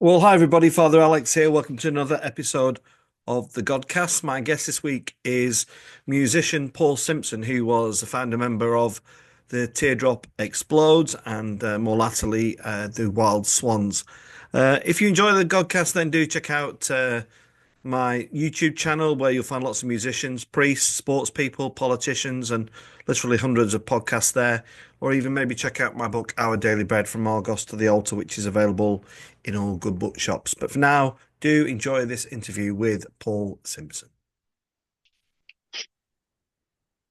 Well, hi everybody, Father Alex here. Welcome to another episode of the Godcast. My guest this week is musician Paul Simpson, who was a founder member of the Teardrop Explodes and more latterly the Wild Swans. If you enjoy the Godcast, then do check out my YouTube channel where you'll find lots of musicians, priests, sports people, politicians, and literally hundreds of podcasts there. Or even maybe check out my book, Our Daily Bread from Argos to the Altar, which is available in all good bookshops. But for now, do enjoy this interview with Paul Simpson.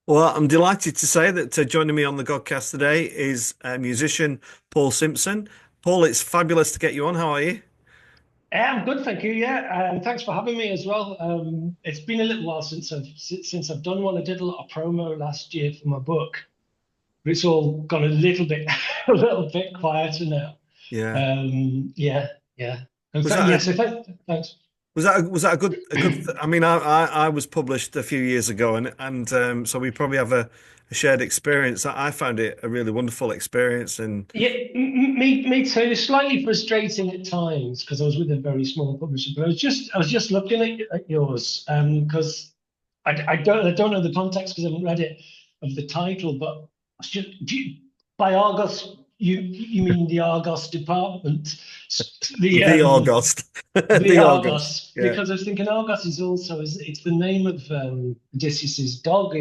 Well, I'm delighted to say that joining me on the Godcast today is musician Paul Simpson. Paul, it's fabulous to get you on. How are you? Yeah, I'm good, thank you. Yeah, and thanks for having me as well. It's been a little while since I've done one. I did a lot of promo last year for my book, but it's all gone a little bit a little bit quieter now. Yeah. Yeah, yeah. In Was fact, that yeah. a, So thanks. was that I mean, I was published a few years ago, and so we probably have a shared experience. I found it a really wonderful experience, and Yeah, me too. Slightly frustrating at times because I was with a very small publisher, but I was just looking at yours because I don't know the context because I haven't read it of the title, but I was just by Argos you mean the Argos department, the the Argos, the the Argos. Argos, Yeah, because I was thinking Argos is also it's the name of Odysseus's dog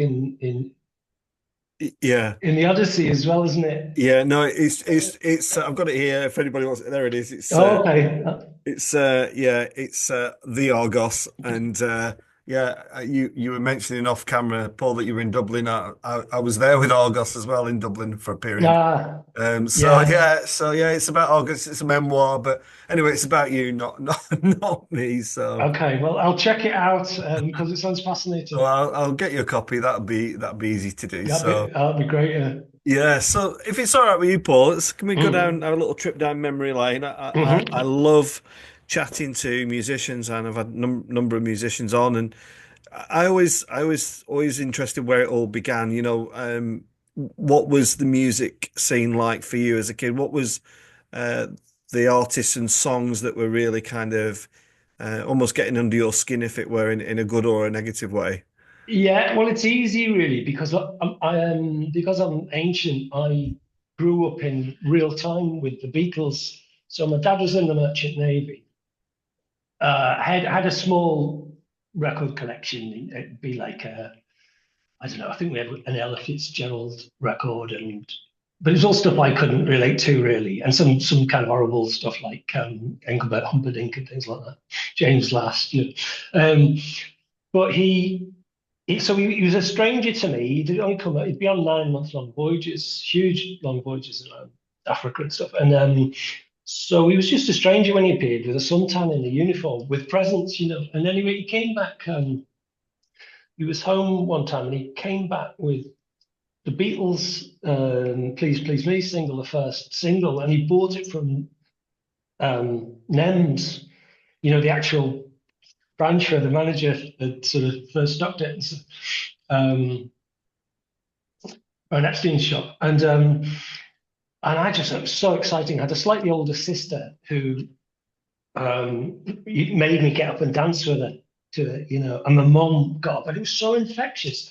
yeah, in the Odyssey as well, isn't it? yeah. No, it's. I've got it here. If anybody wants it, there it is. Oh, okay. Yeah, it's the Argos, and yeah, you were mentioning off camera, Paul, that you were in Dublin. I was there with Argos as well in Dublin for a period. Ah, yeah. So yeah, it's about Argos. It's a memoir, but anyway, it's about you, not me. So Okay, well, I'll check it out because it sounds well, fascinating. I'll get you a copy. That'd be easy to do. So That'd be great. yeah, so if it's all right with you, Paul, can we go down Mm. have a little trip down memory lane? I Hmm. love chatting to musicians, and I've had a number of musicians on, and always interested where it all began. What was the music scene like for you as a kid? What was uh, the artists and songs that were really kind of almost getting under your skin, if it were in a good or a negative way? Yeah, well, it's easy really because I'm ancient. I grew up in real time with the Beatles. So my dad was in the Merchant Navy. Had a small record collection. It'd be like I don't know. I think we had an Ella Fitzgerald record, and but it was all stuff I couldn't relate to really, and some kind of horrible stuff like Engelbert Humperdinck and things like that. James Last, you know. But he was a stranger to me. He'd only he'd be on 9 month long voyages, huge long voyages around Africa and stuff. And so he was just a stranger when he appeared with a suntan in a uniform with presents, you know. And anyway, he came back. He was home one time and he came back with the Beatles, "Please Please Me" single, the first single, and he bought it from Nems, you know, the actual branch where the manager had sort of first stocked it, an Epstein shop, and I just it was so exciting. I had a slightly older sister who made me get up and dance with her you know, and my mom got up, and it was so infectious.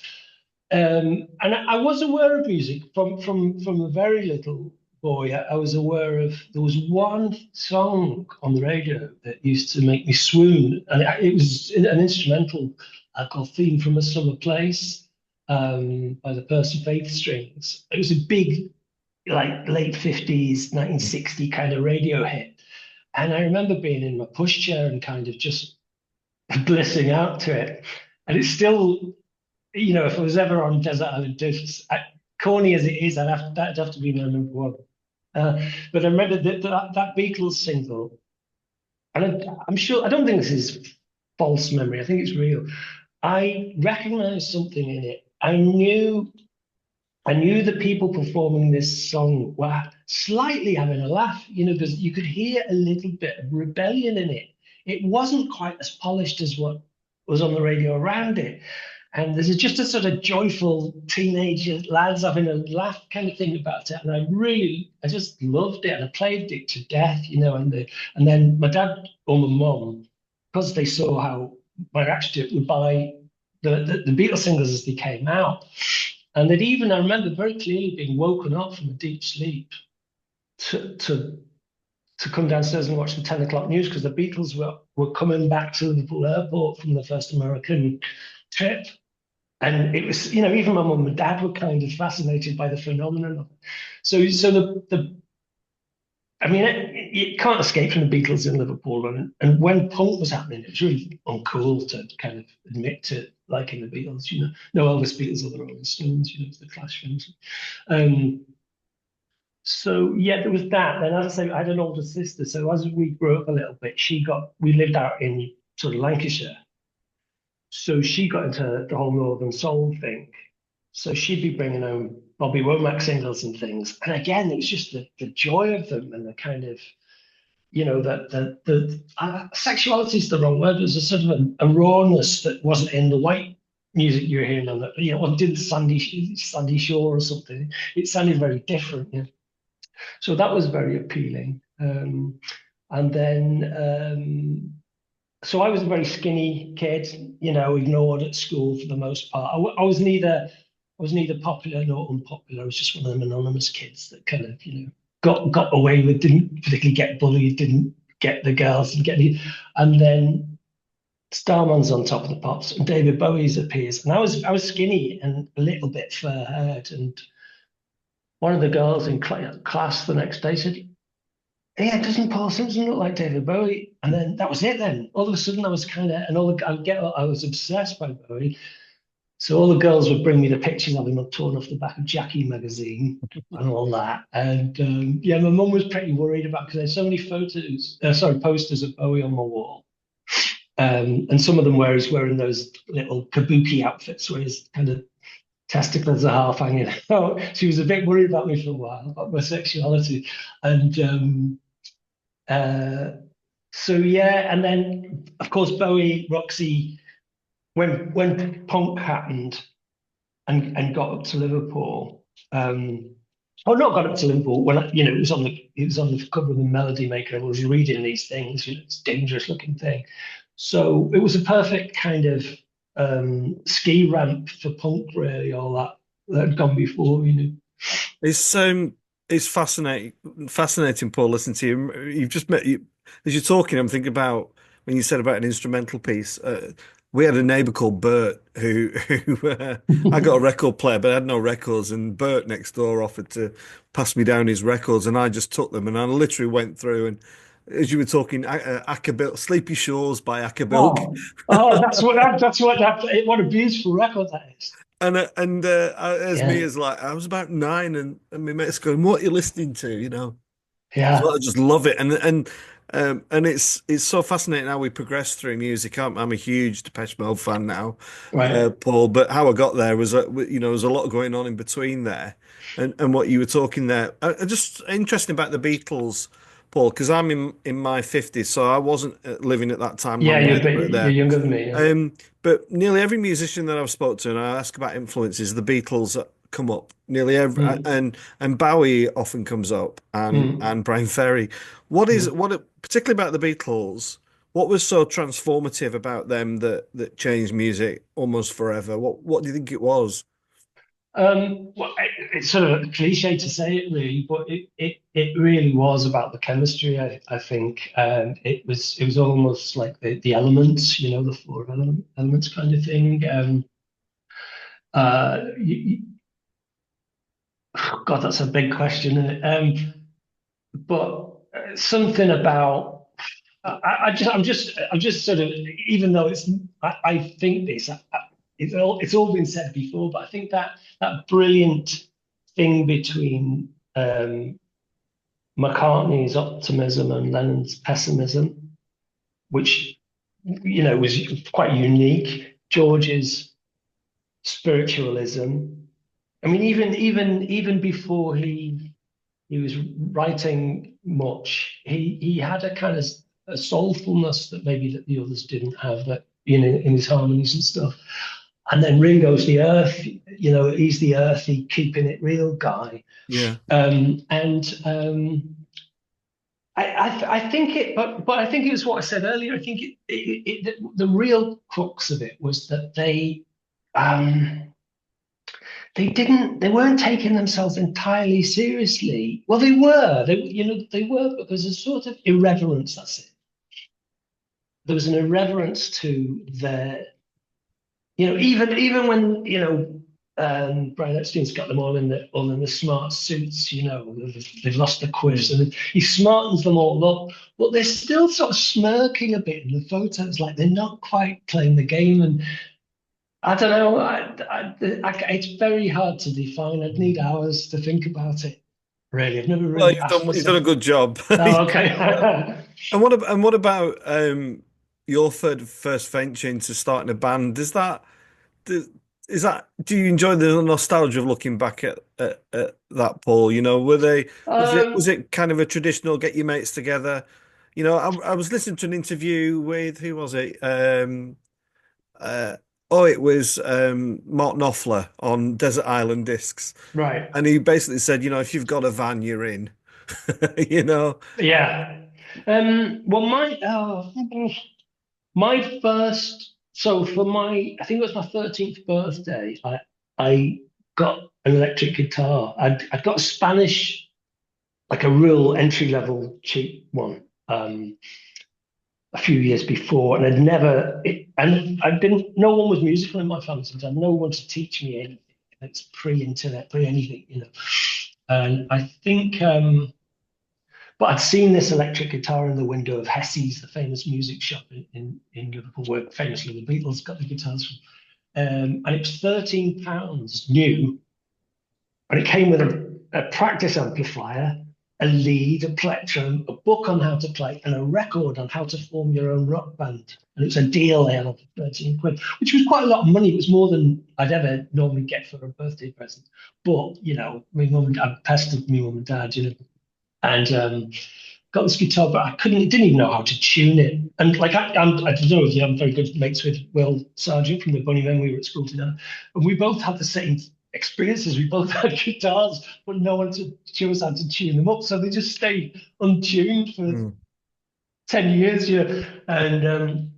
And I was aware of music from a very little boy. I was aware of there was one song on the radio that used to make me swoon, and it was an instrumental called "Theme from a Summer Place" by the Percy Faith Strings. It was a big, like late 50s, 1960 kind of radio hit, and I remember being in my pushchair and kind of just blissing out to it. And it's still, you know, if I was ever on Desert Island Discs, corny as it is, that'd have to be my number one. But I remember that Beatles single, and I'm sure I don't think this is false memory. I think it's real. I recognized something in it. I knew the people performing this song were slightly having a laugh. You know, because you could hear a little bit of rebellion in it. It wasn't quite as polished as what was on the radio around it. And there's just a sort of joyful teenager lads having a laugh kind of thing about it. And I just loved it. And I played it to death, and then my dad or my mum, because they saw how my reaction to it, would buy the Beatles singles as they came out. And I remember very clearly being woken up from a deep sleep to, to, to come downstairs and watch the 10 o'clock news because the Beatles were coming back to Liverpool Airport from the first American trip. And it was, even my mum and dad were kind of fascinated by the phenomenon of it. So I mean, you can't escape from the Beatles in Liverpool. And when punk was happening, it was really uncool to kind of admit to liking the Beatles, No Elvis Beatles or the Rolling Stones, the Clash films. So yeah, there was that. Then as I say, I had an older sister. So as we grew up a little bit, we lived out in sort of Lancashire. So she got into the whole Northern Soul thing. So she'd be bringing home Bobby Womack singles and things. And again, it was just the joy of them and the kind of, sexuality is the wrong word. There's a sort of a rawness that wasn't in the white music you were hearing on that, one did Sandy Shore or something. It sounded very different. So that was very appealing. And then, so I was a very skinny kid, ignored at school for the most part. I was neither popular nor unpopular. I was just one of them anonymous kids that kind of, got away with, didn't particularly get bullied, didn't get the girls, and then Starman's on top of the pops, and David Bowie's appears, and I was skinny and a little bit fur-haired, and one of the girls in class the next day said, "Yeah, doesn't Paul Simpson look like David Bowie?" And then that was it. Then all of a sudden, I was kind of, and I was obsessed by Bowie. So all the girls would bring me the pictures of him torn off the back of Jackie magazine and all that. And yeah, my mum was pretty worried about because there's so many posters of Bowie on my wall. And some of them where he's wearing those little kabuki outfits where his kind of testicles are half hanging out. She was a bit worried about me for a while, about my sexuality. And so yeah, and then of course Bowie, Roxy, when punk happened and got up to Liverpool, or not got up to Liverpool when it was on the cover of the Melody Maker. I was reading these things, it's a dangerous looking thing. So it was a perfect kind of ski ramp for punk, really, all that had gone before, It's fascinating, Paul. Listen to you. You've just met you as you're talking. I'm thinking about when you said about an instrumental piece. We had a neighbour called Bert who I got a record player, but I had no records. And Bert next door offered to pass me down his records, and I just took them and I literally went through and. As you were talking, Ackerbill, Sleepy Shores by Ackerbill. What a beautiful record that is. As me Yeah, as like I was about 9, and my mate's going, "What are you listening to?" So yeah, I just love it, and it's so fascinating how we progress through music. I'm a huge Depeche Mode fan now, right. Paul. But how I got there was, there's a lot going on in between there, and what you were talking there. Just interesting about the Beatles, Paul, because I'm in my 50s, so I wasn't living at that time Yeah, when you're they were you're there. younger than me. Yeah. But nearly every musician that I've spoke to, and I ask about influences, the Beatles come up. Nearly every Mm, and Bowie often comes up, mm, and Brian Ferry. mm. Particularly about the Beatles? What was so transformative about them that changed music almost forever? What do you think it was? Well, it's sort of a cliche to say it really, but it really was about the chemistry. I think it was almost like the elements, the four elements kind of thing. You, God, that's a big question, isn't it? But something about I'm just sort of, even though I think this, it's all been said before, but I think that brilliant thing between McCartney's optimism and Lennon's pessimism, which was quite unique. George's spiritualism. I mean, even before he was writing much, he had a kind of a soulfulness that maybe that the others didn't have, that in his harmonies and stuff. And then Ringo's the earth, he's the earthy, keeping it real guy. Yeah. And I think but I think it was what I said earlier. I think the real crux of it was that um, they weren't taking themselves entirely seriously. Well, they were, but there's a sort of irreverence. That's it. There was an irreverence to their, even when Brian Epstein's got them all in the smart suits. They've lost the quiz, and he smartens them all up, but they're still sort of smirking a bit in the photos, like they're not quite playing the game. And I don't know. It's very hard to define. I'd need hours to think about it. Really, I've never Well, really asked you've done a myself. good job. Oh, okay. And what about your first venture into starting a band? Does, is that do you enjoy the nostalgia of looking back at that, Paul? Was um, it kind of a traditional get your mates together? I was listening to an interview with who was it? Uh, it was Mark Knopfler on Desert Island Discs, right. and he basically said, if you've got a van, you're in. You know, Yeah. Well, my first, so for I think it was my 13th birthday, I got an electric guitar. I'd got a Spanish, like a real entry level cheap one, a few years before, and and I didn't, no one was musical in my family, so I had no one to teach me anything. It's pre-internet, pre-anything. And I think, but I'd seen this electric guitar in the window of Hessie's, the famous music shop in Liverpool, where famously the Beatles got the guitars from. And it was £13 new, and it came with a practice amplifier, a lead, a plectrum, a book on how to play, and a record on how to form your own rock band. And it was a deal they had for 13 quid, which was quite a lot of money. It was more than I'd ever normally get for a birthday present. But, my mum and dad pestered my mum and dad, and got this guitar, but didn't even know how to tune it. And like I don't know if I'm very good mates with Will Sargent from the Bunny Men. We were at school together, and we both had the same experiences. We both had guitars, but no one to show us how to tune them up, so they just stayed untuned for Mm. 10 years. And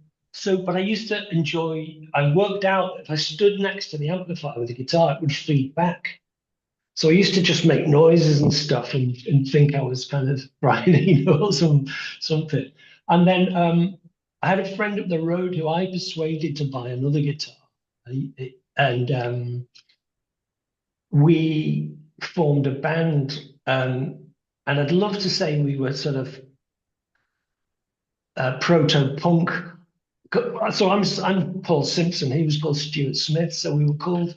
but I used to enjoy. I worked out if I stood next to the amplifier with the guitar, it would feed back. So I used to just make noises and stuff and think I was kind of Brian Eno or something. And then I had a friend up the road who I persuaded to buy another guitar. And we formed a band. And I'd love to say we were sort of proto-punk. So I'm Paul Simpson. He was called Stuart Smith. So we were called.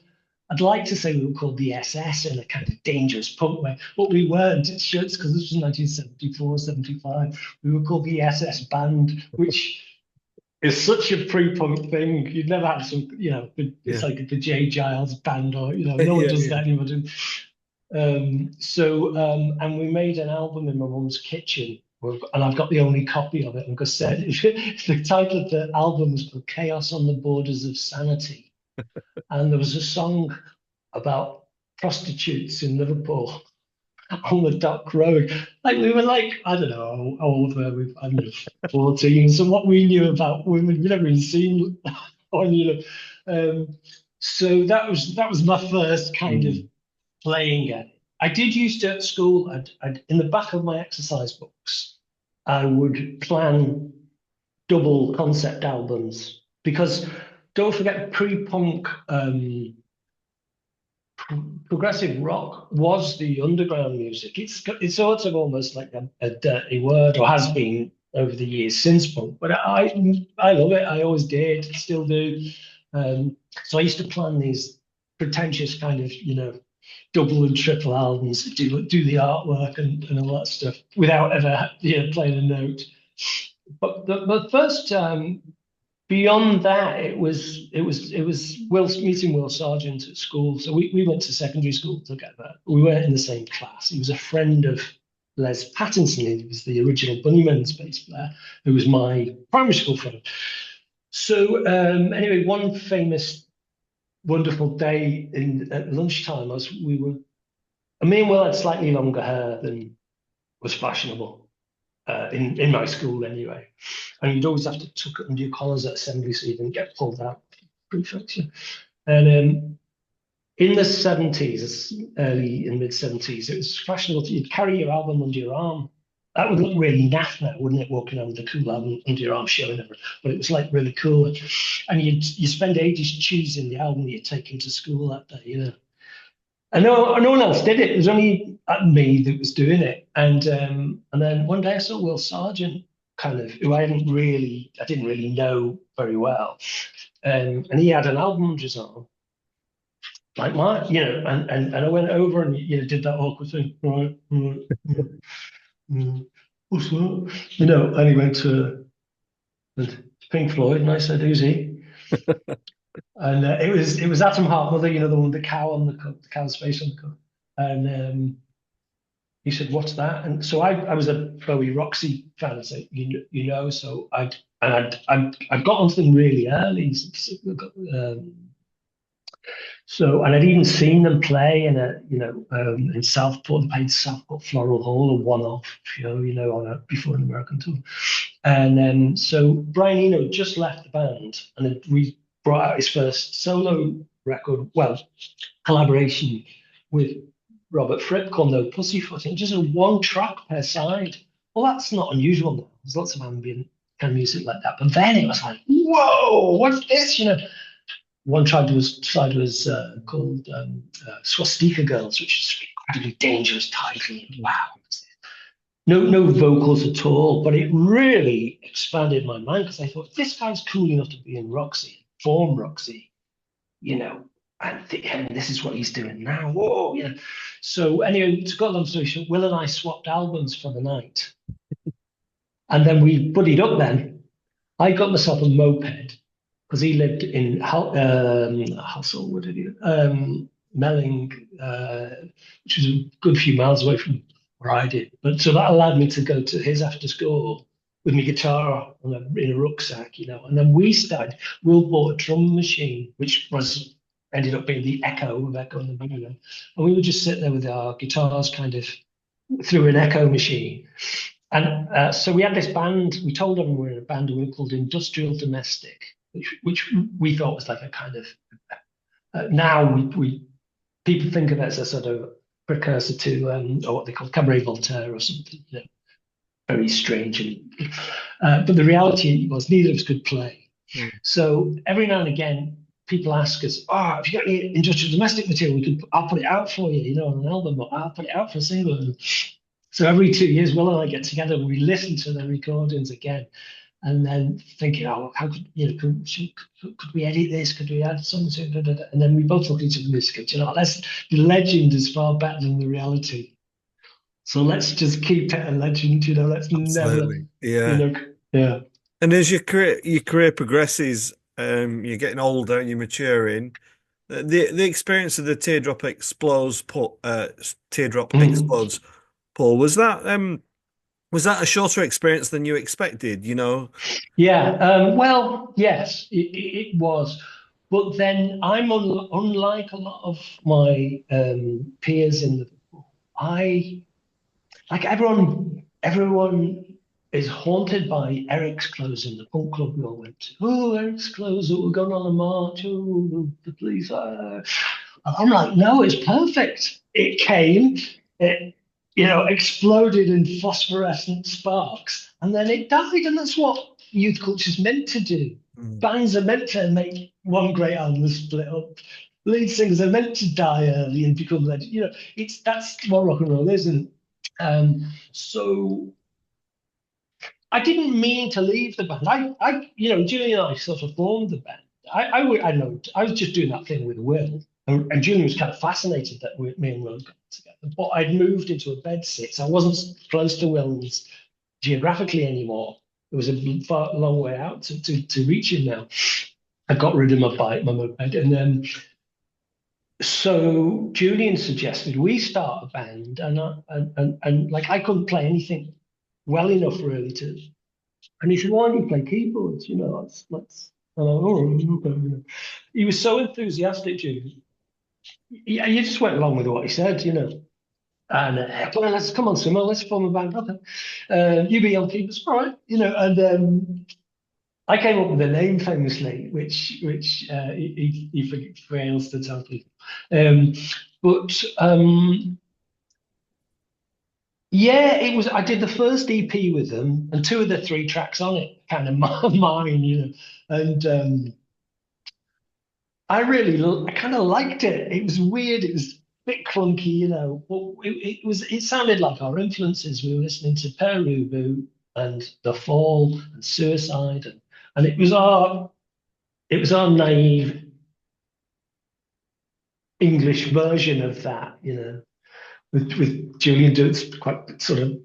I'd like to say we were called the SS in a kind of dangerous punk way, but we weren't. It's because this was 1974, 75. We were called the SS Band, which is such a pre-punk thing. You'd never have some, it's Yeah. like the J. Giles Band, or no one Yeah, does yeah. that anymore. And we made an album in my mum's kitchen, and I've got the only copy of it. And cassette. The title of the album was called "Chaos on the Borders of Sanity," and there was a song about prostitutes in Liverpool on the Dock Road. Like we were like, I don't know how old were we? I don't know, 14. So what we knew about women, we never even seen on, so that was my first kind of Mm. playing at it. I did used to at school, in the back of my exercise books, I would plan double concept albums because don't forget pre-punk progressive rock was the underground music. It's sort of almost like a dirty word, or has been over the years since punk. But I love it. I always did, still do. Um, so I used to plan these pretentious kind of double and triple albums, do the artwork and all that stuff without ever playing a note. But the first beyond that, it was meeting Will Sargent at school. So we went to secondary school together. We weren't in the same class. He was a friend of Les Pattinson. He was the original Bunnymen's bass player, who was my primary school friend. So anyway, one famous wonderful day at lunchtime as we were. Me and Will had slightly longer hair than was fashionable in my school anyway, and you'd always have to tuck it under your collars at assembly so you didn't get pulled out prefecture. And in the 70s, early and mid 70s, it was fashionable you'd carry your album under your arm. That would look really naff now, wouldn't it? Walking around with a cool album under your arm, showing everything. But it was like really cool. And you spend ages choosing the album you're taking to school that day, you know. And no one else did it. It was only me that was doing it. And then one day I saw Will Sargent, kind of, who I didn't really know very well. And he had an album under his arm, like mine, you know, and I went over and did that awkward thing, right, what's that? You know, and he went to Pink Floyd, and I said, "Who's he?" And it was Atom Heart Mother, you know, the one with the cow on the cup, the cow's face on the cup. And he said, "What's that?" And so I was a Bowie Roxy fan, so so I'd got onto them really early. So, and I'd even seen them play in Southport. They played Southport Floral Hall, a one-off show, before an American tour. And so Brian Eno just left the band, and we brought out his first solo record, well, collaboration with Robert Fripp called No Pussyfoot, and just a one track per side. Well, that's not unusual now. There's lots of ambient kind of music like that. But then it was like, whoa, what's this? One side was called Swastika Girls, which is an incredibly dangerous title. Wow. No vocals at all, but it really expanded my mind because I thought, this guy's cool enough to be in Roxy, form Roxy, and this is what he's doing now. Whoa, So anyway, to cut a long story short, Will and I swapped albums for the night. And then we buddied up then. I got myself a moped because he lived in Hussle, Melling, which was a good few miles away from where I did. But so that allowed me to go to his after school with my guitar in a rucksack, And then Will bought a drum machine, which ended up being the Echo of Echo and the Bunnyman. And we would just sit there with our guitars kind of through an Echo machine. And so we had this band. We told them we were in a band, and we were called Industrial Domestic, which we thought was like a kind of now we people think of it as a sort of precursor to or what they call Cabaret Voltaire or something, very strange. But the reality was neither of us could play. So every now and again, people ask us, "Oh, if you got any Industrial Domestic material, I'll put it out for you, on an album, or I'll put it out for a single." So every 2 years, Will and I get together and we listen to the recordings again, and then thinking, "Oh, how could we edit this? Could we add something?" And then we both look at each other and go, the legend is far better than the reality. So let's just keep it a legend, Let's Absolutely. never, yeah. And as your career progresses, you're getting older and you're maturing. The experience of the Teardrop Explodes, Paul, was that a shorter experience than you expected? Yeah. Well, yes, it was. But then I'm unlike a lot of my peers in Liverpool. Like everyone is haunted by Eric's clothes in the punk club we all went to. Oh, Eric's clothes, we're going on a march. Oh, the police. I'm like, no, it's perfect. It came, it exploded in phosphorescent sparks, and then it died. And that's what youth culture is meant to do. Bands are meant to make one great album and split up. Lead singers are meant to die early and become legend. That's what rock and roll is. And so I didn't mean to leave the band. Julian and I sort of formed the band. I know I was just doing that thing with Will, and Julian was kind of fascinated that me and Will got together. But I'd moved into a bed sit, so I wasn't close to Will's geographically anymore. It was a long way out to reach him now. I got rid of my bike, my moped, and then so Julian suggested we start a band, and like I couldn't play anything well enough really to. And he said, "Why don't you play keyboards? Let's And I, oh, okay. He was so enthusiastic, Julian. Yeah, you just went along with what he said, And well, let's come on, Simo, let's form a band. Okay. You be on keepers, all right, And I came up with a name famously, which he fails to tell people. But yeah, it was. I did the first EP with them, and two of the three tracks on it kind of mine. And I kind of liked it. It was weird. It was a bit clunky. But it sounded like our influences. We were listening to Peru and The Fall and Suicide, and it was our naive English version of that. With Julian doing quite sort of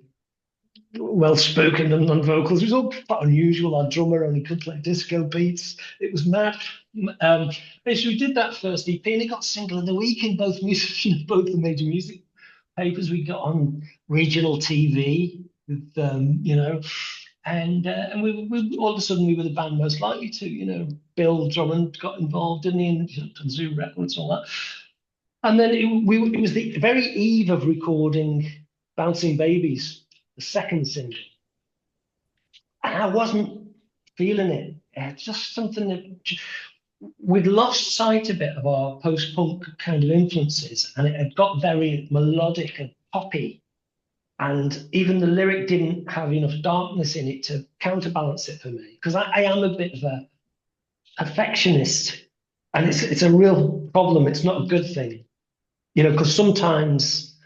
well spoken and on vocals. It was all quite unusual. Our drummer only could play disco beats. It was mad. Basically, we did that first EP, and it got single of the week in both both the major music papers. We got on regional TV with and we all of a sudden we were the band most likely to. Bill Drummond got involved in the Zoo Records and all that. And then it was the very eve of recording Bouncing Babies, the second single. And I wasn't feeling it. It's just something that we'd lost sight a bit of our post-punk kind of influences, and it had got very melodic and poppy. And even the lyric didn't have enough darkness in it to counterbalance it for me, because I am a bit of a perfectionist, and it's a real problem. It's not a good thing, because sometimes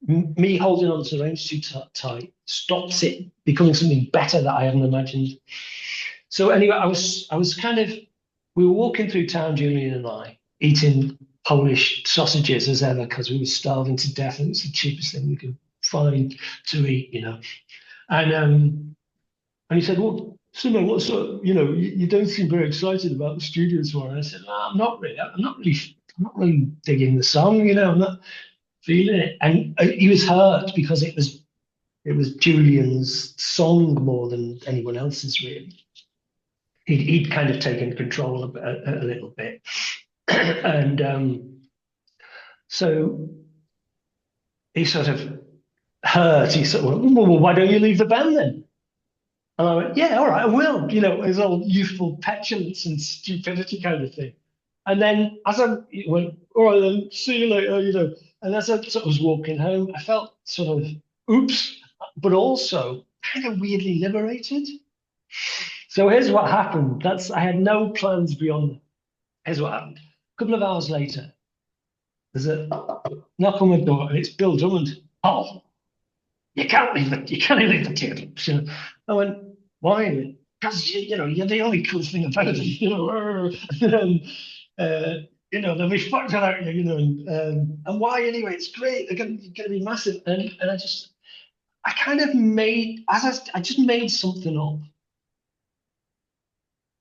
me holding on to the range too tight stops it becoming something better that I hadn't imagined. So anyway, we were walking through town, Julian and I, eating Polish sausages as ever, because we were starving to death, and it's the cheapest thing we could find to eat, And he said, "Well, Simon, what's up? You don't seem very excited about the studio tour." And I said, "No, I'm not really. I'm not really digging the song. I'm not feeling it." And he was hurt because it was Julian's song more than anyone else's, really. He'd kind of taken control a little bit, and so he sort of hurt. He sort of went, "Well, why don't you leave the band then?" And I went, "Yeah, all right, I will." His old youthful petulance and stupidity kind of thing. And then as I went, "All right, then, see you later," And as I sort of was walking home, I felt sort of, oops, but also kind of weirdly liberated. So here's what happened. I had no plans beyond that. Here's what happened. A couple of hours later, there's a knock on the door, and it's Bill Drummond. "Oh, you can't leave the Teardrops." I went, "Why?" "Because you're the only cool thing about it." They'll be fucked without you. And why anyway? It's great. They're going to be massive. And I kind of I just made something up.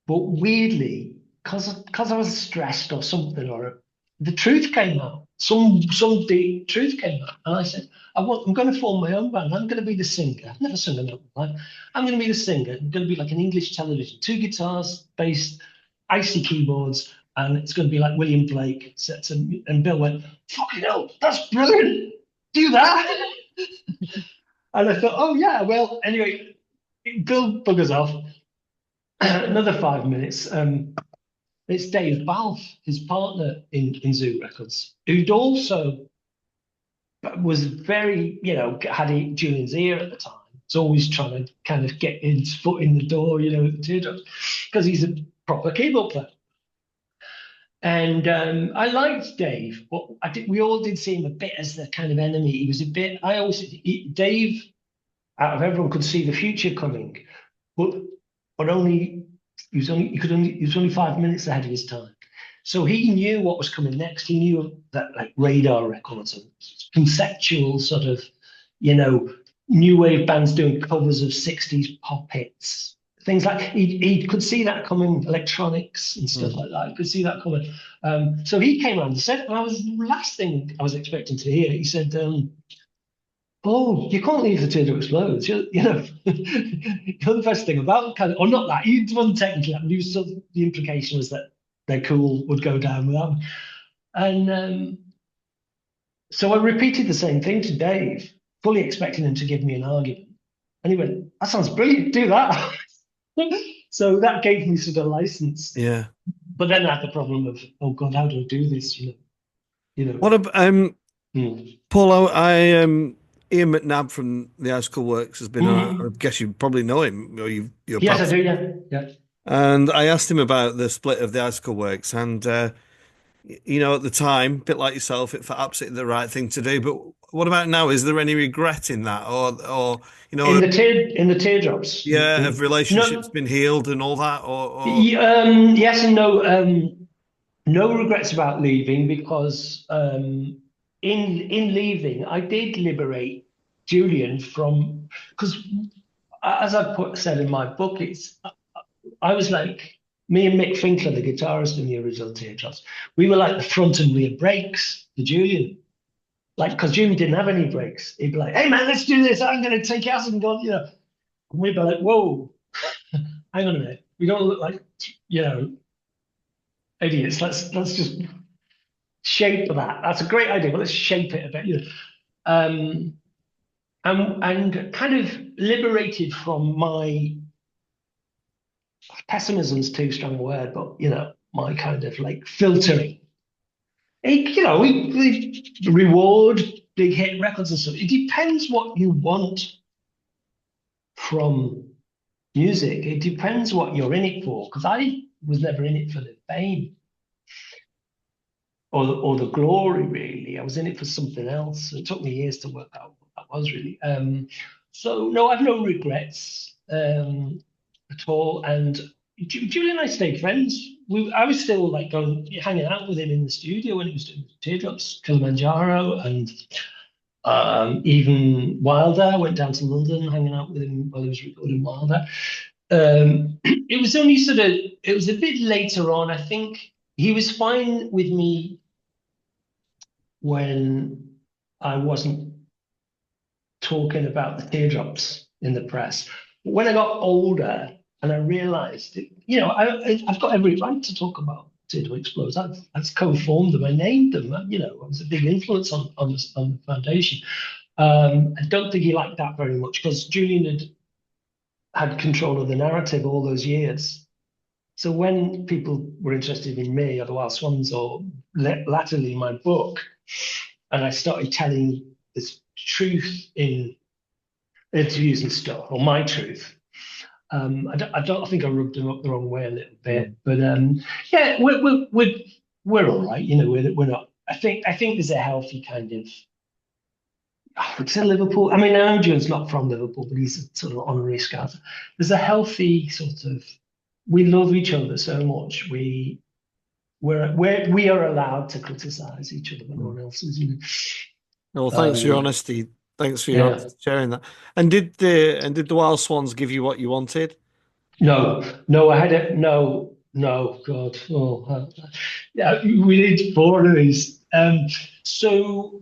But weirdly, because I was stressed or something, or the truth came out. Some deep truth came out, and I said, I'm going to form my own band. I'm going to be the singer. I've never sung a note in my life. I'm going to be the singer. I'm going to be like an English television, 2 guitars, bass, icy keyboards, and it's going to be like William Blake. And Bill went, "Fucking hell, that's brilliant. Do that." And I thought, oh yeah, well, anyway, Bill buggers off. Another 5 minutes. It's Dave Balfe, his partner in Zoo Records, who'd also was very, had Julian's ear at the time. He's always trying to kind of get his foot in the door, with the Teardrops, because he's a proper keyboard player. And I liked Dave, but we all did see him a bit as the kind of enemy. He was a bit. Dave, out of everyone, could see the future coming, but only. He was only 5 minutes ahead of his time. So he knew what was coming next. He knew that like Radar Records and conceptual sort of, new wave bands doing covers of 60s pop hits. Things like he could see that coming, electronics and stuff like that. He could see that coming. So he came around and said, and the last thing I was expecting to hear, he said, oh, you can't leave the Teardrop Explodes. You're the best thing about kind of, or not that. It wasn't technically that, but the implication was that their cool would go down without me. And so I repeated the same thing to Dave, fully expecting him to give me an argument. And he went, "That sounds brilliant. Do that." So that gave me sort of license. Yeah. But then I had the problem of, oh God, how do I do this? You know. What about Mm. Paul? Ian McNabb from the High School Works has been on. I Mm. guess you probably know him, or you're Yes, I past. do. Yeah, yeah. And I asked him about the split of the High School Works, and at the time, a bit like yourself, it felt absolutely the right thing to do. But what about now? Is there any regret in that, or In the teardrops, you yeah, have mean? relationships No. been healed and all that, or Yes and no. No regrets about leaving because in leaving, I did liberate Julian from because as said in my book, I was like me and Mick Finkler, the guitarist in the original Teardrops. We were like the front and rear brakes to Julian. Like, because Julian didn't have any brakes. He'd be like, "Hey man, let's do this. I'm going to take acid and go," And we'd be like, "Whoa, hang on a minute. We don't look like, you know, idiots. Let's just shape that. That's a great idea, but let's shape it a bit." Um, and kind of liberated from my pessimism's too strong a word, but my kind of like filtering. We reward big hit records and stuff. It depends what you want from music. It depends what you're in it for. Because I was never in it for the fame or the glory, really. I was in it for something else. It took me years to work out what that was really. So no, I've no regrets at all. And Julie and I stayed friends. I was still like hanging out with him in the studio when he was doing Teardrops, Kilimanjaro, and even Wilder. I went down to London, hanging out with him while he was recording Wilder. It was only it was a bit later on. I think he was fine with me when I wasn't talking about the teardrops in the press. But when I got older and I realized, I've got every right to talk about Teardrop Explodes. I've co-formed them. I named them. I was a big influence on the foundation. I don't think he liked that very much because Julian had control of the narrative all those years. So when people were interested in me or the Wild Swans or latterly my book, and I started telling this truth in interviews and stuff, or my truth, I don't think I rubbed them up the wrong way a little bit. But yeah, we're all right. We're not. I think there's a healthy kind of. It's a Liverpool. I mean, Adrian's not from Liverpool, but he's a sort of honorary Scout. There's a healthy sort of. We love each other so much. We are allowed to criticize each other, but no one else is. well, thanks for your Um, honesty. Thanks for your yeah. honesty sharing that. And did the Wild Swans give you what you wanted? No, no, I had it. No, no, God. Oh, yeah, we need four of these. So,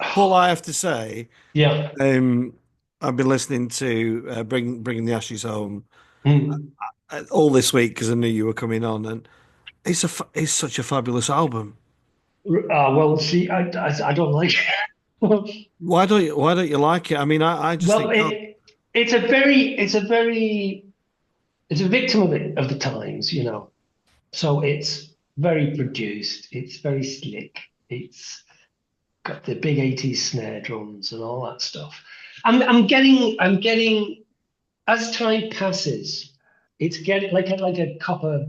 Paul, I have to say, yeah. um, I've been listening to Bringing the Ashes Home Mm. all this week because I knew you were coming on, and it's such a fabulous album. Well, see, I don't like it. Why don't you like it? I mean, I just Well, think, oh, it's a victim of the times, So it's very produced. It's very slick. It's got the big 80s snare drums and all that stuff. I'm getting as time passes, it's getting like a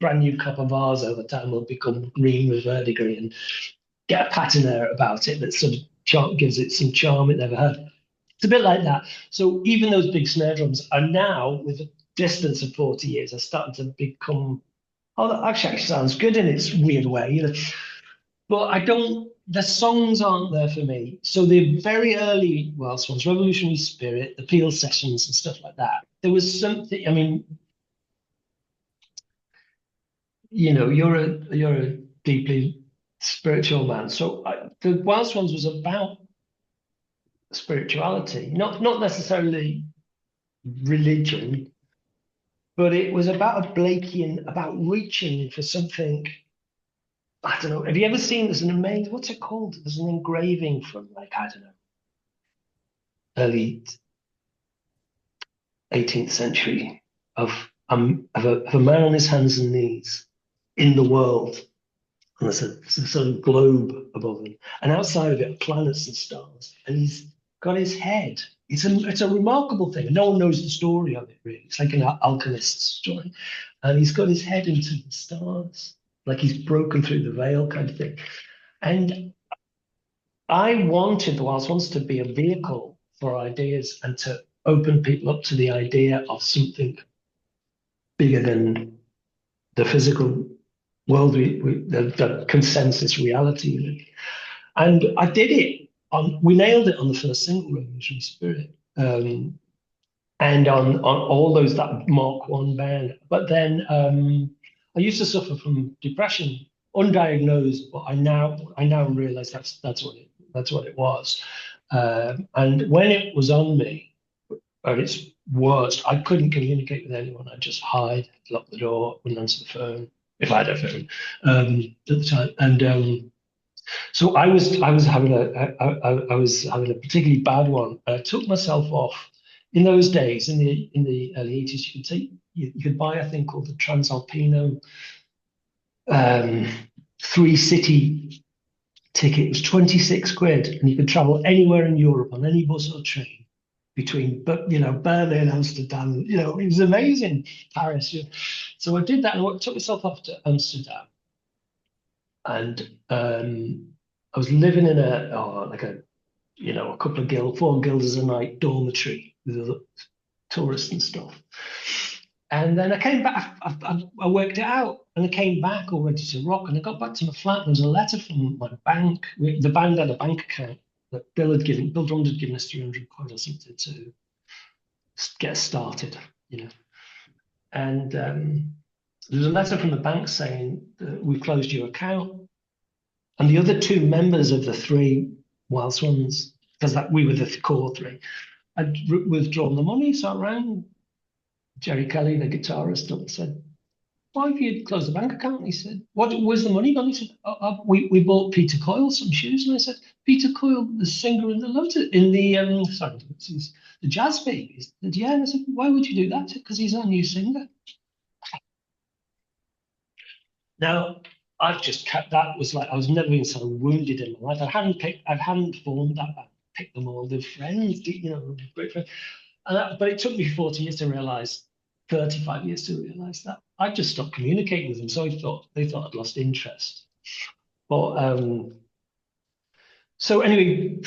brand new copper vase over time will become green with verdigris and get a patina about it that sort of gives it some charm it never had. It's a bit like that. So even those big snare drums are now, with a distance of 40 years, are starting to become, oh, that actually sounds good in its weird way. But I don't, the songs aren't there for me. So the very early Wild Swans, Revolutionary Spirit, the Peel sessions and stuff like that, there was something, I mean, you're a deeply spiritual man. So the Wild Swans was about spirituality, not necessarily religion, but it was about a Blakean, about reaching for something. I don't know. Have you ever seen? There's an amazing. What's it called? There's an engraving from like I don't know, early 18th century of of a man on his hands and knees in the world, and there's a sort of globe above him, and outside of it are planets and stars, and he's got his head. It's a remarkable thing. No one knows the story of it really. It's like an alchemist's story, and he's got his head into the stars, like he's broken through the veil, kind of thing. And I wanted the Wild Swans to be a vehicle for ideas and to open people up to the idea of something bigger than the physical world, the consensus reality. Really. And I did it. We nailed it on the first single, Revolutionary Spirit, and on all those, that Mark One band. But then I used to suffer from depression, undiagnosed, but I now realize that's what it was. And when it was on me, at its worst, I couldn't communicate with anyone. I'd just hide, lock the door, wouldn't answer the phone if I had a phone at the time. And so I was having a particularly bad one. I took myself off. In those days, in the early 80s, you could buy a thing called the Transalpino 3-city ticket. It was 26 quid, and you could travel anywhere in Europe on any bus or train between, Berlin, Amsterdam. It was amazing. Paris. So I did that, and I took myself off to Amsterdam, and I was living in a couple of 4 guilders a night dormitory with other tourists and stuff. And then I came back. I worked it out, and I came back all ready to rock. And I got back to my flat, and there was a letter from my bank. The band had a bank account that Bill Drummond had given us 300 quid or something to get started, And there was a letter from the bank saying that we closed your account, and the other 2 members of the 3 Wild Swans, because we were the core 3, had withdrawn the money. So I rang Jerry Kelly, the guitarist, up and said, "Why have you closed the bank account?" And he said, "Where's the money gone?" He said, "We bought Peter Coyle some shoes." And I said, "Peter Coyle, the singer in the the Jazz Babies." He said, "Yeah." And I said, "Why would you do that?" Because he's our new singer. Now, I've just kept that. Was like I was never been so wounded in my life. I hadn't formed that band, picked them all, they're friends, great friends. But it took me 40 years to realize, 35 years to realize that I just stopped communicating with them. So they thought I'd lost interest. But so anyway,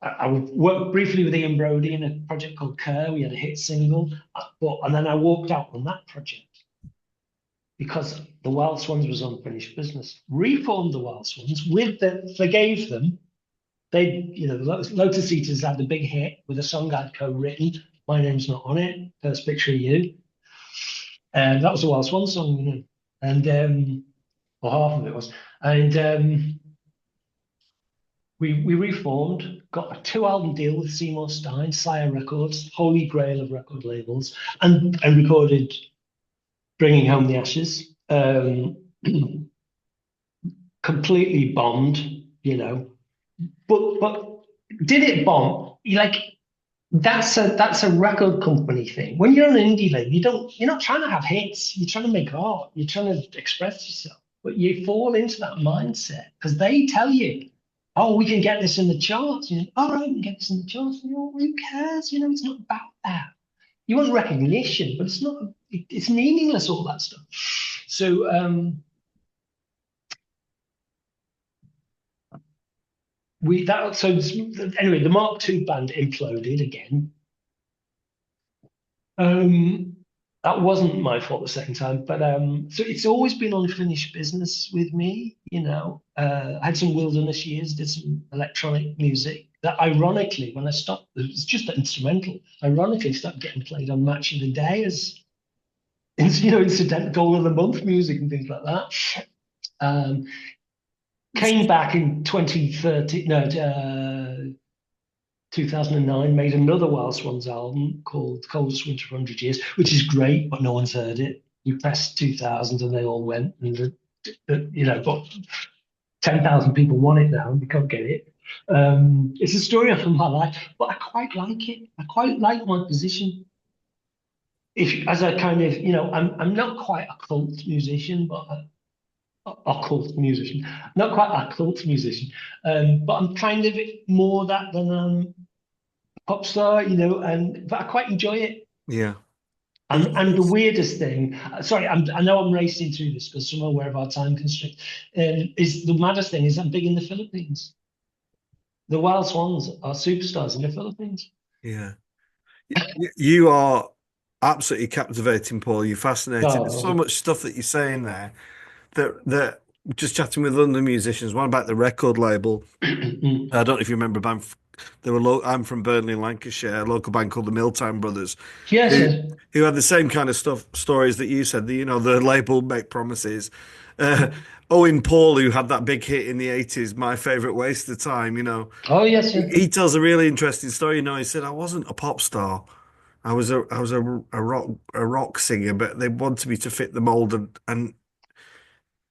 I worked briefly with Ian Broudie in a project called Kerr. We had a hit single, and then I walked out on that project because the Wild Swans was unfinished business. Reformed the Wild Swans forgave them. The Lotus Eaters had the big hit with a song I'd co-written. My name's not on it. First picture of you. And that was a Wild Swans song, and or half of it was. And we reformed, got a 2-album deal with Seymour Stein, Sire Records, holy grail of record labels, and recorded Bringing Home the Ashes. Completely bombed, But did it bomb? That's a record company thing. When you're an indie label, you're not trying to have hits. You're trying to make art. You're trying to express yourself. But you fall into that mindset because they tell you, "Oh, we can get this in the charts." All right, we can get this in the charts. Who cares? It's not about that. You want recognition, but it's not. It's meaningless, all that stuff. So anyway, the Mark II band imploded again. That wasn't my fault the second time, but so it's always been unfinished business with me. I had some wilderness years, did some electronic music that ironically, when I stopped, it was just an instrumental. Ironically, started getting played on Match of the Day as incidental goal of the month music and things like that. Came back in 2013. No, 2009, made another Wild Swans album called Coldest Winter of 100 Years, which is great, but no one's heard it. You pressed 2000 and they all went, and but 10,000 people want it now and they can't get it. It's a story of my life, but I quite like it. I quite like my position. If as a kind of, I'm not quite a cult musician, but a cult musician, not quite a cult musician, but I'm kind of more that than pop star, but I quite enjoy it. Yeah. And the weirdest thing, sorry, I know I'm racing through this because I'm aware of our time constraint. Is the maddest thing is I'm big in the Philippines. The Wild Swans are superstars in the Philippines. Yeah. You are absolutely captivating, Paul. You're fascinating. There's so Oh, much stuff that you're saying there that just chatting with other musicians. One about the record label. I don't know if you remember a band. I'm from Burnley, Lancashire, a local band called the Milltown Brothers, yes, who yes. who had the same kind of stories that you said. The label make promises. Uh, Owen Paul, who had that big hit in the '80s, My Favorite Waste of Time. Oh, yes, yes. He tells a really interesting story. He said I wasn't a pop star. I was a rock singer, but they wanted me to fit the mold, and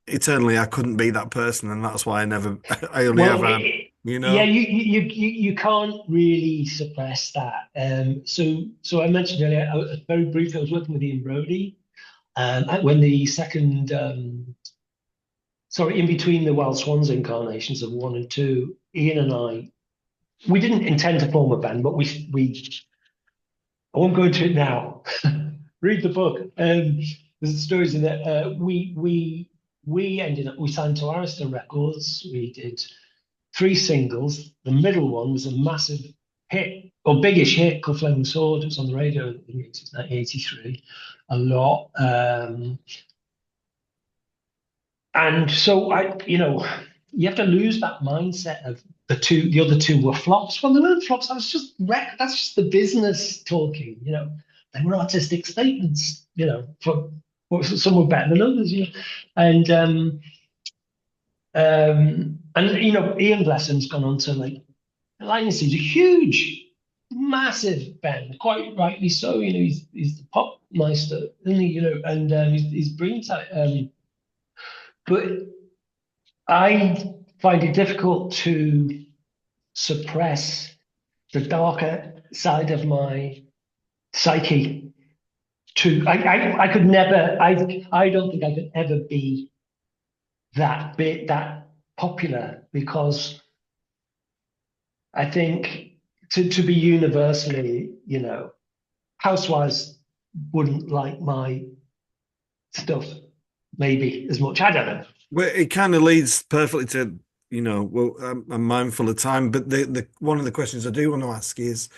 eternally I couldn't be that person, and that's why I only Well, ever had, you yeah, know. you can't really suppress that. So I mentioned earlier, very briefly, I was working with Ian Broudie, when the second, sorry, in between the Wild Swans incarnations of one and two, Ian and we didn't intend to form a band, but I won't go into it now. Read the book. There's stories in there. We signed to Arista Records. We did three singles. The middle one was a massive hit, or biggish hit, called Flaming Sword. It was on the radio in 1983 a lot. And so you have to lose that mindset of the other two were flops. Well, they weren't flops. That's just the business talking. They were artistic statements. For some were better than others. And Ian Blesham's gone on to Lightning Seeds, a huge, massive band, quite rightly so. He's the pop meister, isn't he? And he's brilliant at it. But I find it difficult to suppress the darker side of my psyche. I could never. I don't think I could ever be that popular, because I think to be universally, housewives wouldn't like my stuff maybe as much. I don't know. Well, it kind of leads perfectly to, well, I'm mindful of time, but the one of the questions I do want to ask is,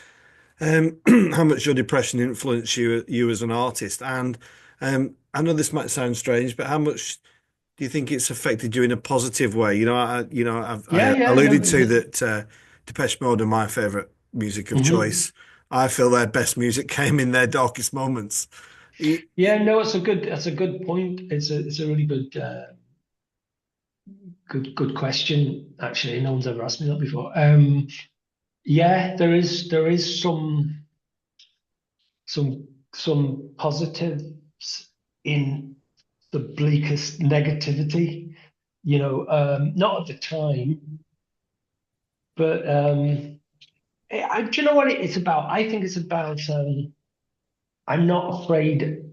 how much your depression influenced you as an artist, and I know this might sound strange, but how much do you think it's affected you in a positive way? I Yeah, yeah, alluded to no. that. Depeche Mode are my favorite music of Mhm. choice. I feel their best music came in their darkest moments. Y- Yeah, no, that's a good point. It's a really good question. Actually, no one's ever asked me that before. Yeah, there is some positives in the bleakest negativity. Not at the time, but do you know what it's about? I think it's about I'm not afraid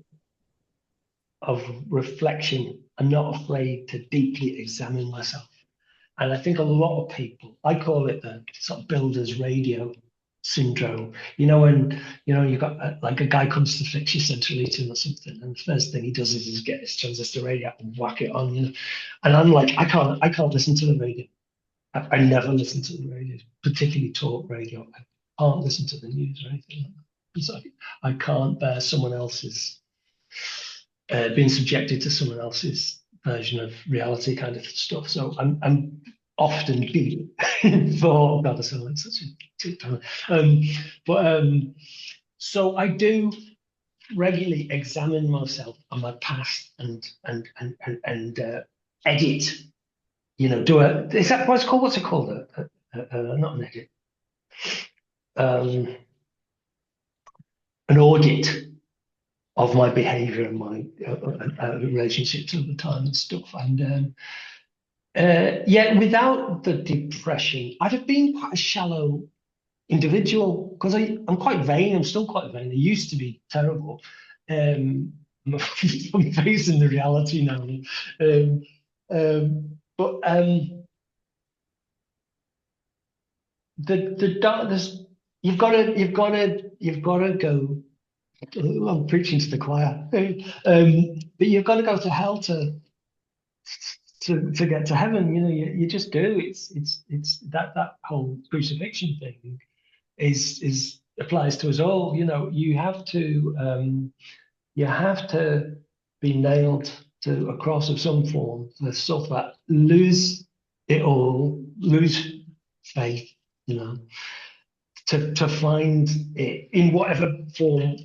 of reflection. I'm not afraid to deeply examine myself. And I think a lot of people, I call it the sort of builder's radio syndrome. When you got like a guy comes to fix your central heating or something, and the first thing he does is get his transistor radio out and whack it on. And I'm like, I can't listen to the radio. I never listen to the radio, particularly talk radio. I can't listen to the news or anything like that. It's like I can't bear someone else's being subjected to someone else's version of reality kind of stuff. So I'm often being for God, I sound like such a but so I do regularly examine myself and my past and edit. Do a is that what's it called? What's it called? Not an edit. um, an audit of my behavior and my relationships over time and stuff. And yeah, without the depression, I'd have been quite a shallow individual because I'm quite vain. I'm still quite vain. I used to be terrible. I'm facing the reality now. But the darkness, you've got to go. I'm preaching to the choir. But you've got to go to hell to get to heaven. You know, you just do. It's that whole crucifixion thing is applies to us all. You know, you have to be nailed to a cross of some form to suffer, lose it all, lose faith. You know, to find it in whatever form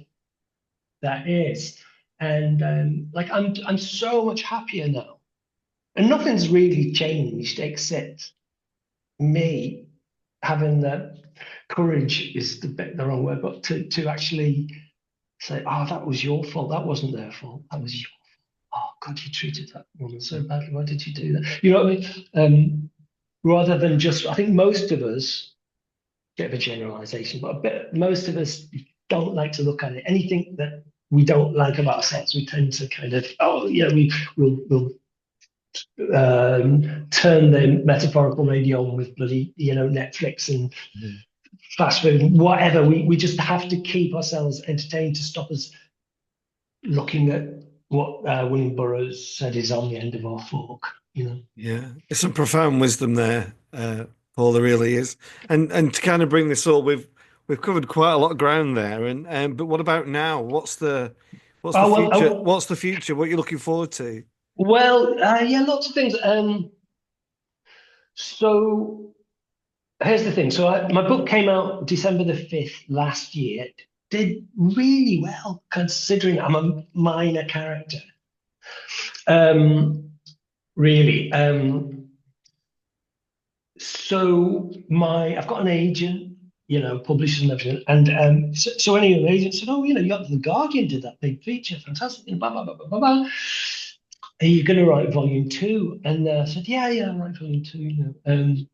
that is. And like I'm so much happier now, and nothing's really changed except me having that courage is the wrong word, but to actually say, oh, that was your fault. That wasn't their fault. That was your fault. Oh God, you treated that woman so badly. Why did you do that? You know what I mean? Rather than just, I think most of us, bit of a generalization, but most of us don't like to look at it. Anything that we don't like about ourselves, we tend to kind of, oh yeah, we'll turn the metaphorical radio on with bloody, Netflix and fast food, whatever. We just have to keep ourselves entertained to stop us looking at what William Burroughs said is on the end of our fork. Yeah, it's some profound wisdom there, Paul. There really is. And to kind of bring this all, we've covered quite a lot of ground there. And but what about now? What's the Oh well, future? What's the future? What are you looking forward to? yeah, lots of things. So here's the thing. So my book came out December the 5th last year. Did really well considering I'm a minor character. Really. So I've got an agent, publishers and everything. And so any of the agents said, oh, The Guardian did that big feature, fantastic, blah, blah, blah, blah, blah, blah. Are you going to write volume 2? And I said, yeah, I'll write volume 2. And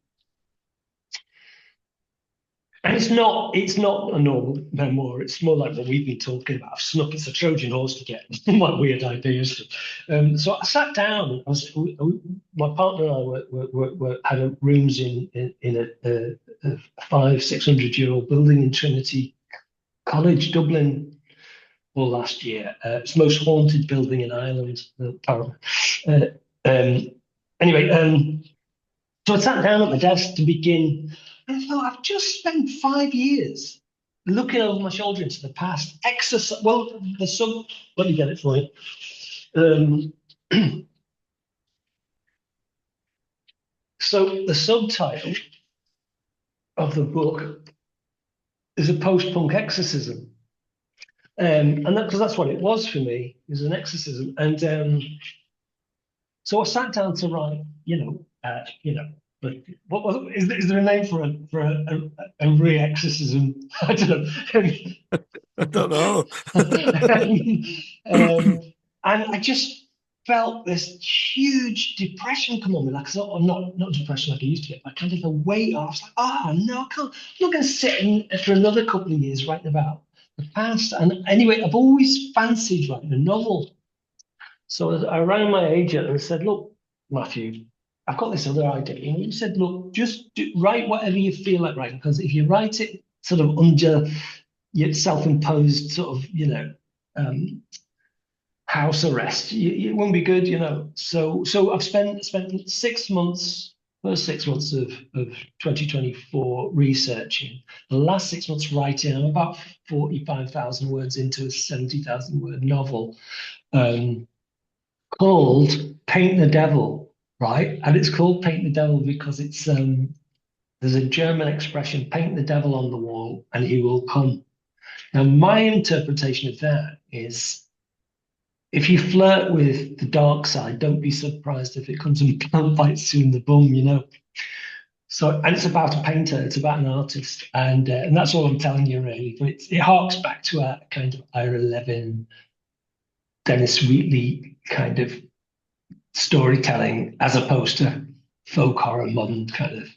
it's not a normal memoir. It's more like what we've been talking about. I've snuck it's a Trojan horse to get my weird ideas. So I sat down. My partner and I had rooms in a 500-600-year-old building in Trinity College, Dublin, all last year. It's the most haunted building in Ireland, apparently. Anyway, so I sat down at my desk to begin. And I thought, I've just spent 5 years looking over my shoulder into the past. Well, let me get it for you. So the subtitle of the book is a post-punk exorcism. And because that's what it was for me, it was an exorcism. And so I sat down to write, but what was is there a name for a re-exorcism? I don't know. I don't know. And I just felt this huge depression come on me, like not depression like I used to get, but kind of a weight off. I was like, oh no, I can't. I'm not going to sit for another couple of years writing about the past. And anyway, I've always fancied writing a novel. So I rang my agent and said, look, Matthew, I've got this other idea. And he said, look, just write whatever you feel like writing, because if you write it sort of under your self-imposed sort of, house arrest, it won't be good, So I've spent 6 months, first 6 months of 2024 researching, the last 6 months writing. I'm about 45,000 words into a 70,000 word novel. Called Paint the Devil, right? And it's called Paint the Devil because it's there's a German expression, paint the devil on the wall and he will come. Now, my interpretation of that is if you flirt with the dark side, don't be surprised if it comes and bites you in the bum, So, and it's about a painter, it's about an artist, and that's all I'm telling you really. But it harks back to a kind of Ira Levin, Dennis Wheatley kind of storytelling, as opposed to folk horror, modern kind of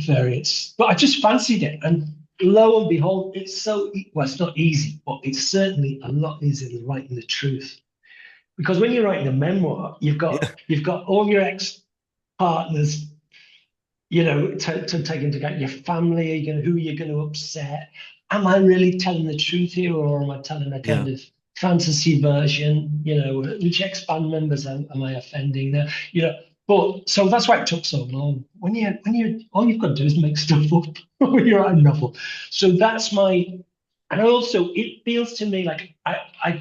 variants. But I just fancied it, and lo and behold, it's well, it's not easy, but it's certainly a lot easier than writing the truth. Because when you're writing a memoir, Yeah, you've got all your ex partners, to take into account your family. Are you going who are you going to upset? Am I really telling the truth here, or am I telling a yeah, kind of fantasy version? Which ex-band members am I offending there? But so that's why it took so long. When you all you've got to do is make stuff up when you write a novel. So that's and also it feels to me like I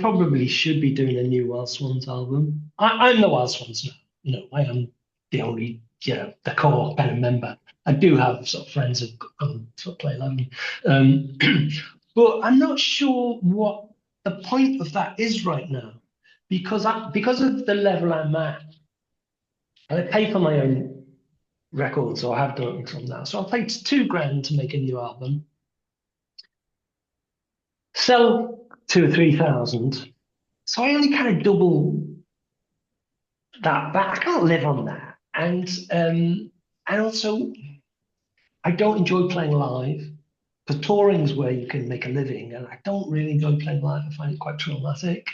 probably should be doing a new Wild Swans album. I'm the Wild Swans now. I am the only, the core kind of member. I do have sort of friends who come sort of play along. Um, but I'm not sure what the point of that is right now, because of the level I'm at. And I pay for my own records, or I have done until now. So I paid 2 grand to make a new album, sell 2 or 3 thousand. So I only kind of double that, but I can't live on that. And also I don't enjoy playing live. The touring's where you can make a living, and I don't really enjoy playing live. I find it quite traumatic.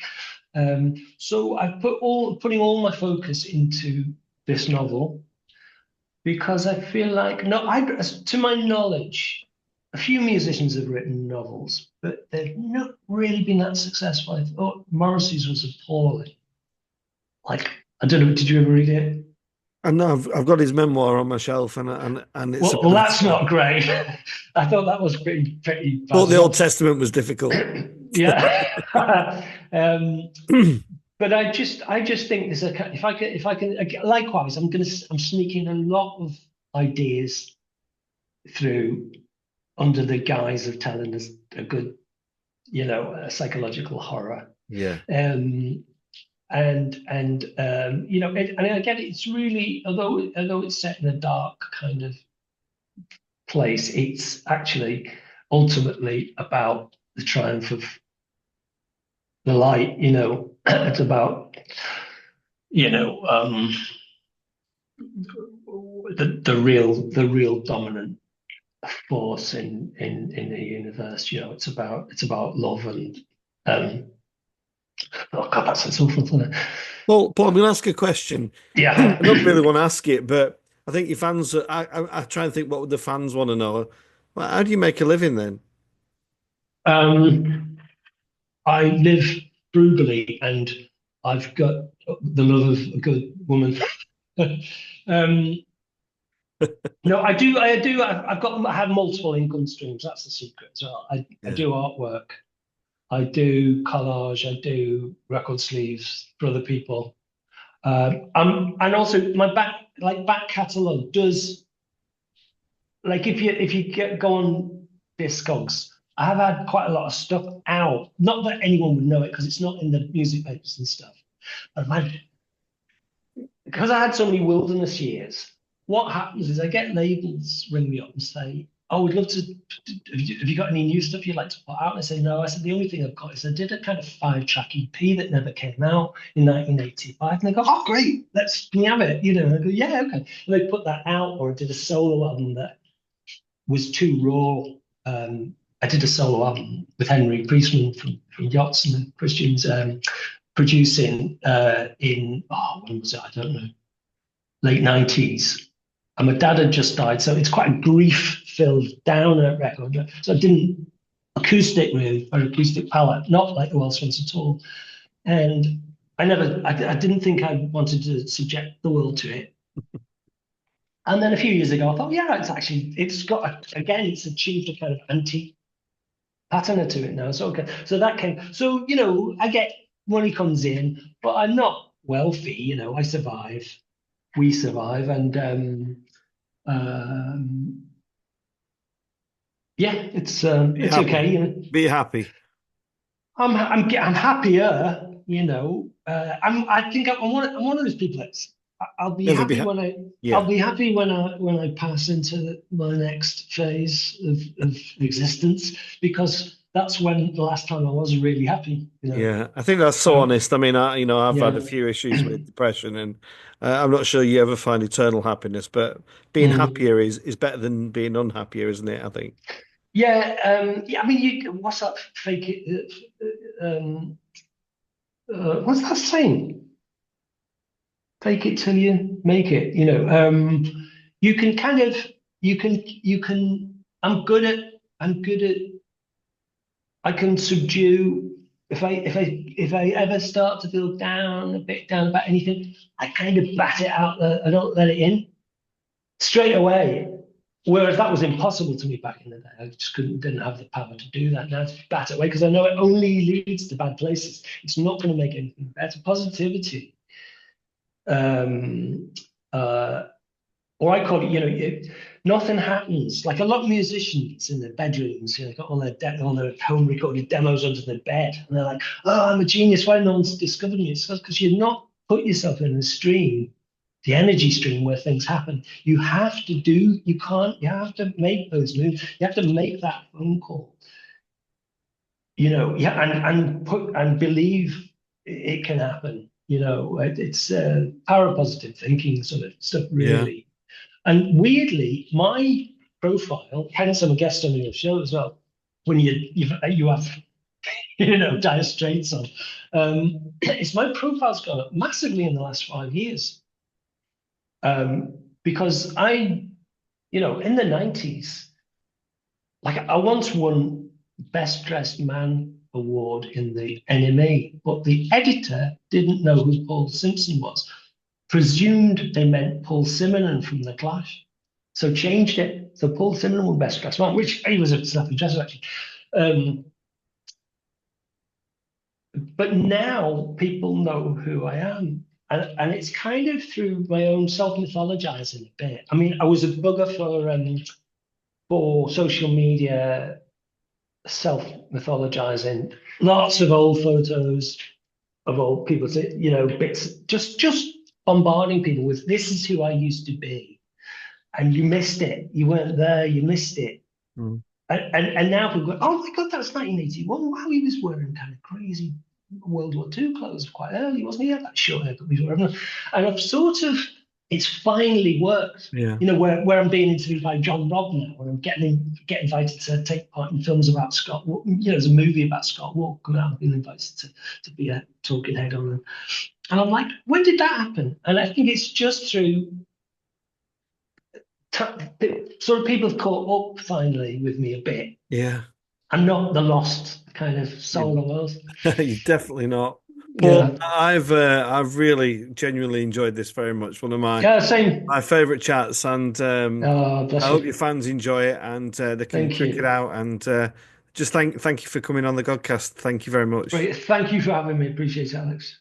So I've putting all my focus into this novel because I feel like no, to my knowledge, a few musicians have written novels, but they've not really been that successful. I thought Morrissey's was appalling. Like, I don't know, did you ever read it? I know I've got his memoir on my shelf, and it's Well, about. that's not great. I thought that was pretty Thought bad the as Old well. Testament was difficult. Yeah. um, but I just think there's if I can likewise, I'm sneaking a lot of ideas through under the guise of telling us a good, a psychological horror. Yeah, Um, and again, it's really, although it's set in a dark kind of place, it's actually ultimately about the triumph of the light. It's about you know the real dominant force in the universe. It's about love and um, oh god, that sounds awful, doesn't it? Well, Paul, I'm going to ask a question. I Yeah. don't really want to ask it, but I think your fans. I try and think what would the fans want to know. Well, how do you make a living then? um, I live frugally, and I've got the love of a good woman. um, no, I do. I do. I have multiple income streams. That's the secret as well. I Yeah, do artwork. I do collage. I do record sleeves for other people. And also my back catalogue does, like, if you go on Discogs, I have had quite a lot of stuff out. Not that anyone would know it because it's not in the music papers and stuff. But because I had so many wilderness years, what happens is I get labels ring me up and say, "Oh, we'd love to. Have you got any new stuff you'd like to put out?" And I say, "No." I said, "The only thing I've got is I did a kind of 5-track EP that never came out in 1985." And they go, "Oh, great, can you have it?" And I go, "Yeah, okay." And they put that out, or I did a solo album that was too raw. I did a solo album with Henry Priestman from Yachts and Christians, producing in, when was it? I don't know, late 90s. And my dad had just died, so it's quite a grief-filled downer record. So I didn't acoustic really, or acoustic palette, not like the Wild Swans at all. And I didn't think I wanted to subject the world to it. And then a few years ago, I thought, yeah, it's achieved a kind of anti pattern to it now. So okay, so that came. So I get money comes in, but I'm not wealthy. I survive. We survive, and um, yeah, be it's okay. happy. Be happy. I'm happier. I think I'm one of those people that's I'll be Never be happy ha when I'll Yeah. be happy when I pass into my next phase of existence, because that's when the last time I was really happy, you know. Yeah, I think that's so Um, honest. I mean, I've had a yeah. few issues with depression, and I'm not sure you ever find eternal happipiness, but being Mm. happier is better than being unhappier, isn't it? I think. Yeah, yeah. I mean, what's that fake it? What's that saying? Fake it till you make it. You know, you can kind of, you can. I'm good at. I can subdue if I ever start to feel down a bit down about anything, I kind of bat it out. I don't let it in straight away. Whereas that was impossible to me back in the day. I just didn't have the power to do that. Now it's bat it away because I know it only leads to bad places. It's not going to make anything better. Positivity, um, uh, or I call it, nothing happens. Like a lot of musicians in their bedrooms, got all their home recorded demos under their bed, and they're like, "Oh, I'm a genius. Why no one's discovered me?" It's because you've not put yourself in the stream, the energy stream where things happen. You have to do. You can't. You have to make those moves. You have to make that phone call. Yeah, and believe it can happen. It's power of positive thinking sort of stuff, Yeah. really. And weirdly, my profile, hence I'm a guest on your show as well, when you have dire straits on, it's my profile's gone up massively in the last 5 years. Because in the 90s, like I once won Best Dressed Man award in the NME, but the editor didn't know who Paul Simpson was, presumed they meant Paul Simonon from The Clash, so changed it. So Paul Simonon won Best Dressed Man, which he was a snappy dresser actually. Um, but now people know who I am. And it's kind of through my own self-mythologizing a bit. I mean, I was a bugger for social media self-mythologizing. Lots of old photos of old people, bits, just bombarding people with this is who I used to be. And you missed it. You weren't there, you missed it. Mm. And now people go, oh my God, that was 1981. Wow, he was wearing kind of crazy World War II clothes quite early, wasn't he? He had that short hair that we were having. And I've sort of, it's finally worked. Yeah. Where I'm being interviewed by John Robb now, where I'm get invited to take part in films about Scott. There's a movie about Scott Walker coming out. I've been invited to be a talking head on them. And I'm like, when did that happen? And I think it's just through sort of people have caught up finally with me a bit. Yeah. I'm not the lost kind of You, soul of us. you're definitely not. Paul, Yeah. I've really genuinely enjoyed this very much. One of Yeah, my same. favorite chats, and Oh, I bless hope your you. fans enjoy it and they can Thank check it you. out. And just thank you for coming on the Godcast. Thank you very much. Great. Thank you for having me. Appreciate it, Alex.